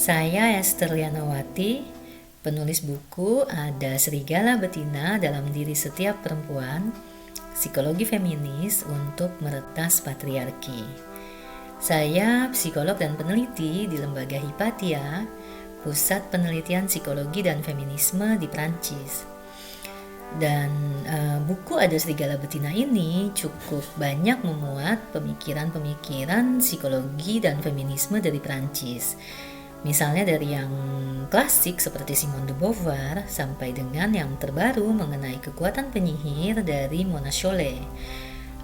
Saya Esther Lianawati, penulis buku Ada Serigala Betina dalam Diri Setiap Perempuan, Psikologi Feminis untuk Meretas Patriarki. Saya psikolog dan peneliti di Lembaga Hipatia, Pusat Penelitian Psikologi dan Feminisme di Prancis. Dan buku Ada Serigala Betina ini cukup banyak memuat pemikiran-pemikiran psikologi dan feminisme dari Prancis. Misalnya dari yang klasik seperti Simone de Beauvoir sampai dengan yang terbaru mengenai kekuatan penyihir dari Mona Chollet.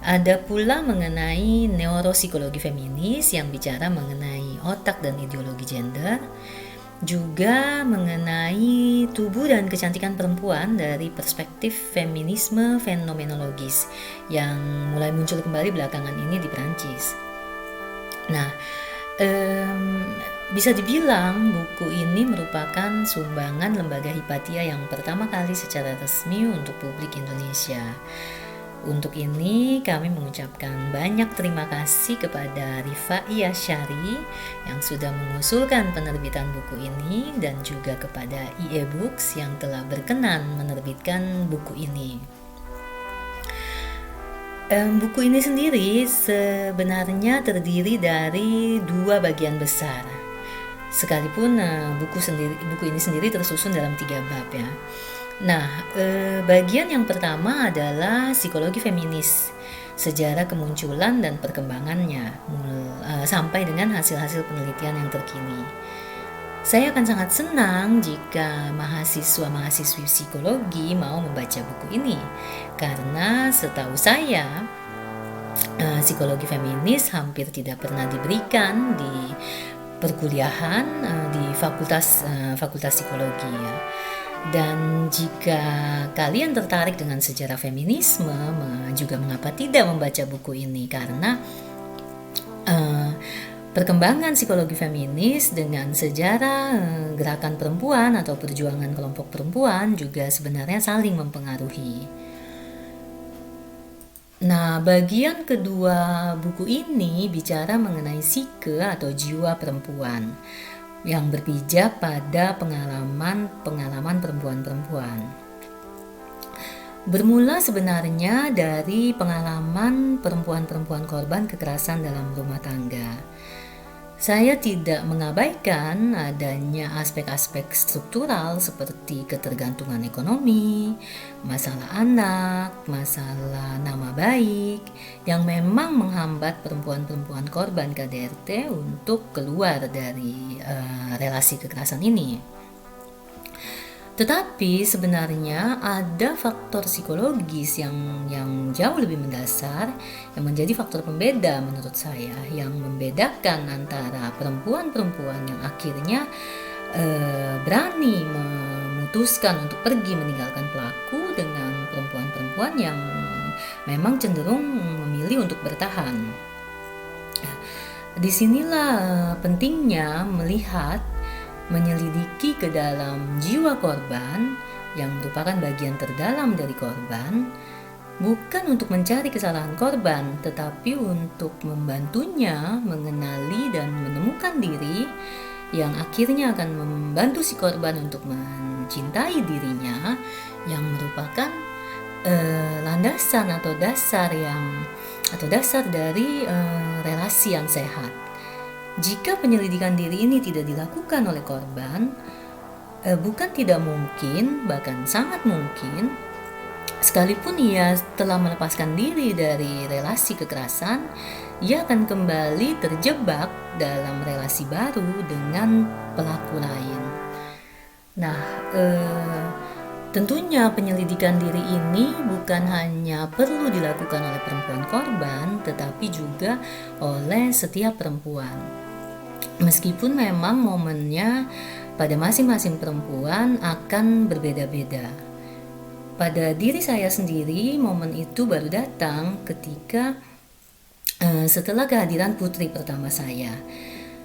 Ada pula mengenai neuropsikologi feminis yang bicara mengenai otak dan ideologi gender, juga mengenai tubuh dan kecantikan perempuan dari perspektif feminisme fenomenologis yang mulai muncul kembali belakangan ini di Prancis. Nah, bisa dibilang buku ini merupakan sumbangan Lembaga Hipatia yang pertama kali secara resmi untuk publik Indonesia. Untuk ini kami mengucapkan banyak terima kasih kepada Rifai Asyari yang sudah mengusulkan penerbitan buku ini dan juga kepada IE Books yang telah berkenan menerbitkan buku ini. Buku ini sendiri sebenarnya terdiri dari dua bagian besar. Sekalipun buku ini sendiri tersusun dalam 3 bab ya. Nah, bagian yang pertama adalah psikologi feminis, sejarah kemunculan dan perkembangannya, sampai dengan hasil-hasil penelitian yang terkini. Saya akan sangat senang jika mahasiswa-mahasiswi psikologi mau membaca buku ini, karena setahu saya, psikologi feminis hampir tidak pernah diberikan di perkuliahan di fakultas psikologi ya. Dan jika kalian tertarik dengan sejarah feminisme, juga mengapa tidak membaca buku ini, karena perkembangan psikologi feminis dengan sejarah gerakan perempuan atau perjuangan kelompok perempuan juga sebenarnya saling mempengaruhi. Nah, bagian kedua buku ini bicara mengenai psike atau jiwa perempuan yang berpijak pada pengalaman perempuan-perempuan. Bermula sebenarnya dari pengalaman perempuan-perempuan korban kekerasan dalam rumah tangga. Saya tidak mengabaikan adanya aspek-aspek struktural seperti ketergantungan ekonomi, masalah anak, masalah nama baik yang memang menghambat perempuan-perempuan korban KDRT untuk keluar dari relasi kekerasan ini. Tetapi sebenarnya ada faktor psikologis yang jauh lebih mendasar yang menjadi faktor pembeda menurut saya, yang membedakan antara perempuan-perempuan yang akhirnya berani memutuskan untuk pergi meninggalkan pelaku dengan perempuan-perempuan yang memang cenderung memilih untuk bertahan. Disinilah pentingnya menyelidiki ke dalam jiwa korban yang merupakan bagian terdalam dari korban, bukan untuk mencari kesalahan korban, tetapi untuk membantunya mengenali dan menemukan diri yang akhirnya akan membantu si korban untuk mencintai dirinya, yang merupakan landasan atau dasar dari relasi yang sehat. Jika penyelidikan diri ini tidak dilakukan oleh korban, bukan tidak mungkin, bahkan sangat mungkin, sekalipun ia telah melepaskan diri dari relasi kekerasan, ia akan kembali terjebak dalam relasi baru dengan pelaku lain. Nah, tentunya penyelidikan diri ini bukan hanya perlu dilakukan oleh perempuan korban, tetapi juga oleh setiap perempuan. Meskipun memang momennya pada masing-masing perempuan akan berbeda-beda. Pada diri saya sendiri, momen itu baru datang ketika setelah kehadiran putri pertama saya.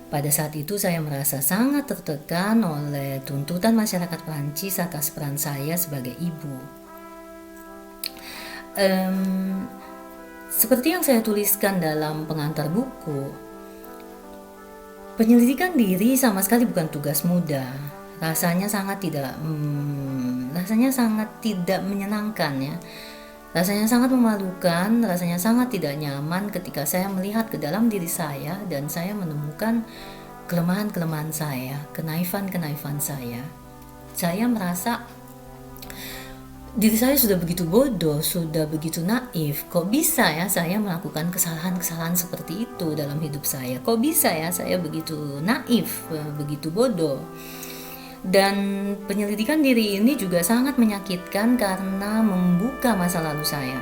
Pada saat itu saya merasa sangat tertekan oleh tuntutan masyarakat Prancis atas peran saya sebagai ibu. Seperti yang saya tuliskan dalam pengantar buku, Penyelidikan diri sama sekali bukan tugas mudah. Rasanya sangat tidak menyenangkan ya. Rasanya sangat memalukan, rasanya sangat tidak nyaman ketika saya melihat ke dalam diri saya dan saya menemukan kelemahan-kelemahan saya, kenaifan-kenaifan saya. Saya merasa diri saya sudah begitu bodoh, sudah begitu naif. Kok bisa ya saya melakukan kesalahan-kesalahan seperti itu dalam hidup saya? Kok bisa ya saya begitu naif, begitu bodoh? Dan penyelidikan diri ini juga sangat menyakitkan karena membuka masa lalu saya.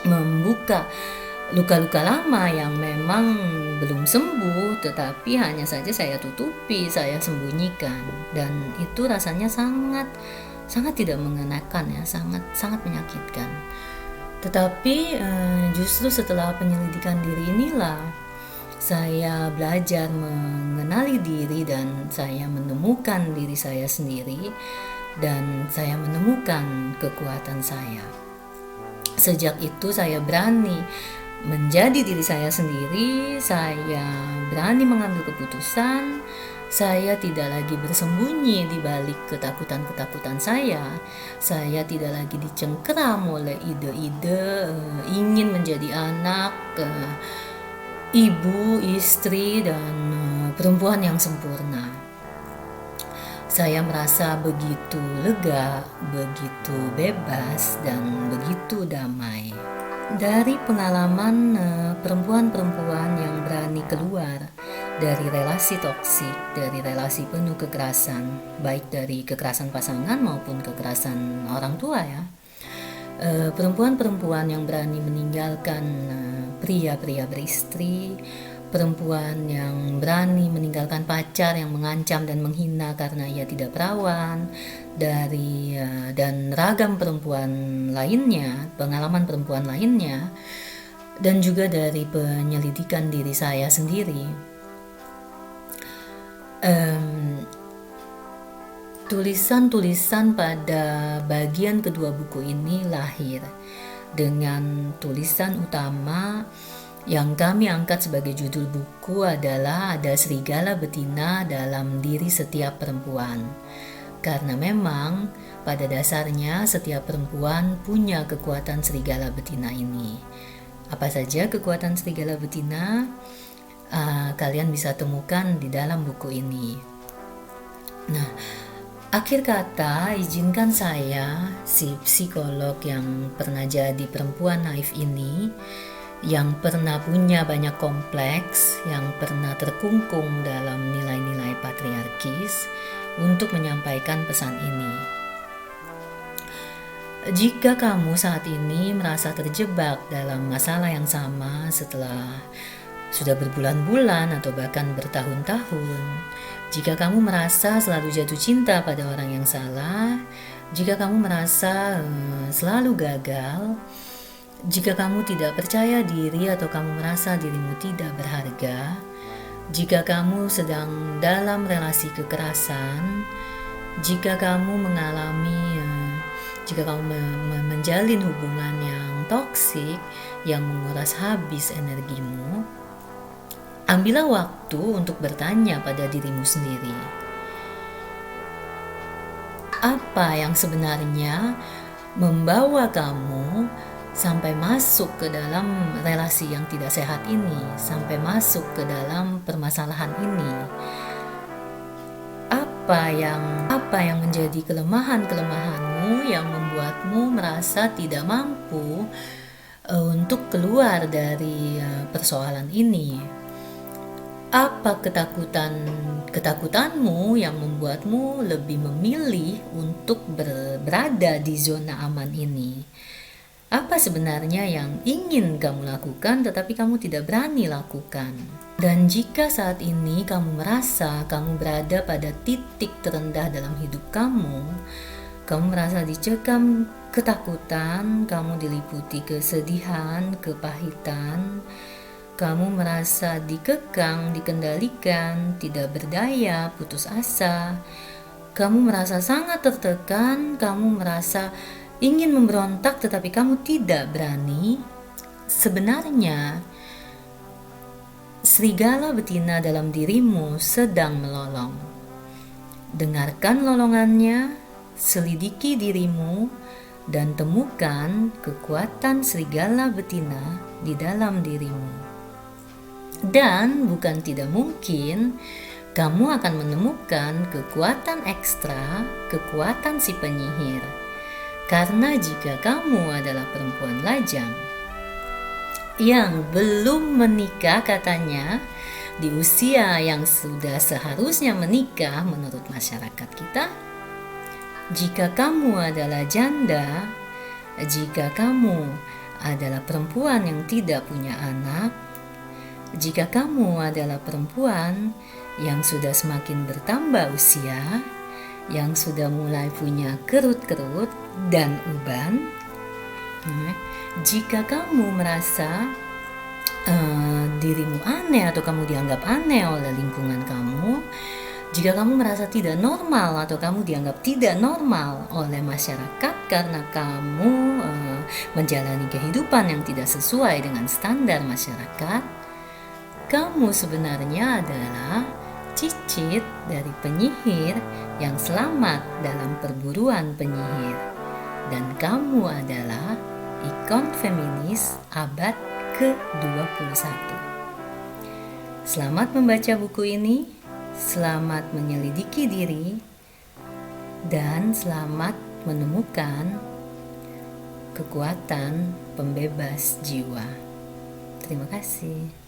Membuka luka-luka lama yang memang belum sembuh, tetapi hanya saja saya tutupi, saya sembunyikan. Dan itu rasanya sangat tidak mengenakan ya, sangat menyakitkan. Tetapi justru setelah penyelidikan diri inilah saya belajar mengenali diri dan saya menemukan diri saya sendiri dan saya menemukan kekuatan saya. Sejak itu saya berani menjadi diri saya sendiri, saya berani mengambil keputusan. Saya tidak lagi bersembunyi di balik ketakutan-ketakutan saya. Saya tidak lagi dicengkeram oleh ide-ide ingin menjadi anak, ibu, istri, dan perempuan yang sempurna. Saya merasa begitu lega, begitu bebas, dan begitu damai. Dari pengalaman perempuan-perempuan yang berani keluar dari relasi toksik, dari relasi penuh kekerasan, baik dari kekerasan pasangan maupun kekerasan orang tua ya. Perempuan-perempuan yang berani meninggalkan pria-pria beristri, perempuan yang berani meninggalkan pacar yang mengancam dan menghina karena ia tidak perawan, dan ragam perempuan lainnya, pengalaman perempuan lainnya, dan juga dari penyelidikan diri saya sendiri. Tulisan-tulisan pada bagian kedua buku ini lahir dengan tulisan utama yang kami angkat sebagai judul buku adalah Ada Serigala Betina Dalam Diri Setiap Perempuan. Karena memang pada dasarnya setiap perempuan punya kekuatan serigala betina ini. Apa saja kekuatan serigala betina? Kalian bisa temukan di dalam buku ini. Nah, akhir kata izinkan saya, si psikolog yang pernah jadi perempuan naif ini, yang pernah punya banyak kompleks, yang pernah terkungkung dalam nilai-nilai patriarkis, untuk menyampaikan pesan ini. Jika kamu saat ini merasa terjebak dalam masalah yang sama setelah sudah berbulan-bulan atau bahkan bertahun-tahun, jika kamu merasa selalu jatuh cinta pada orang yang salah, jika kamu merasa selalu gagal, jika kamu tidak percaya diri atau kamu merasa dirimu tidak berharga, jika kamu sedang dalam relasi kekerasan, jika kamu menjalin hubungan yang toksik yang menguras habis energimu, ambillah waktu untuk bertanya pada dirimu sendiri. Apa yang sebenarnya membawa kamu sampai masuk ke dalam relasi yang tidak sehat ini, sampai masuk ke dalam permasalahan ini? Apa yang menjadi kelemahan-kelemahanmu yang membuatmu merasa tidak mampu untuk keluar dari persoalan ini? Apa ketakutanmu yang membuatmu lebih memilih untuk berada di zona aman ini? Apa sebenarnya yang ingin kamu lakukan tetapi kamu tidak berani lakukan? Dan jika saat ini kamu merasa kamu berada pada titik terendah dalam hidup kamu merasa dicekam ketakutan, kamu diliputi kesedihan, kepahitan, kamu merasa dikekang, dikendalikan, tidak berdaya, putus asa, kamu merasa sangat tertekan, kamu merasa ingin memberontak tetapi kamu tidak berani. Sebenarnya Serigala betina dalam dirimu sedang melolong. Dengarkan lolongannya, selidiki dirimu, dan temukan kekuatan serigala betina di dalam dirimu. Dan bukan tidak mungkin kamu akan menemukan kekuatan ekstra, kekuatan si penyihir. Karena jika kamu adalah perempuan lajang yang belum menikah katanya, di usia yang sudah seharusnya menikah menurut masyarakat kita, jika kamu adalah janda, jika kamu adalah perempuan yang tidak punya anak, jika kamu adalah perempuan yang sudah semakin bertambah usia, yang sudah mulai punya kerut-kerut dan uban, jika kamu merasa dirimu aneh atau kamu dianggap aneh oleh lingkungan kamu, jika kamu merasa tidak normal atau kamu dianggap tidak normal oleh masyarakat karena kamu menjalani kehidupan yang tidak sesuai dengan standar masyarakat, kamu sebenarnya adalah cicit dari penyihir yang selamat dalam perburuan penyihir. Dan kamu adalah ikon feminis abad ke-21. Selamat membaca buku ini, selamat menyelidiki diri, dan selamat menemukan kekuatan pembebas jiwa. Terima kasih.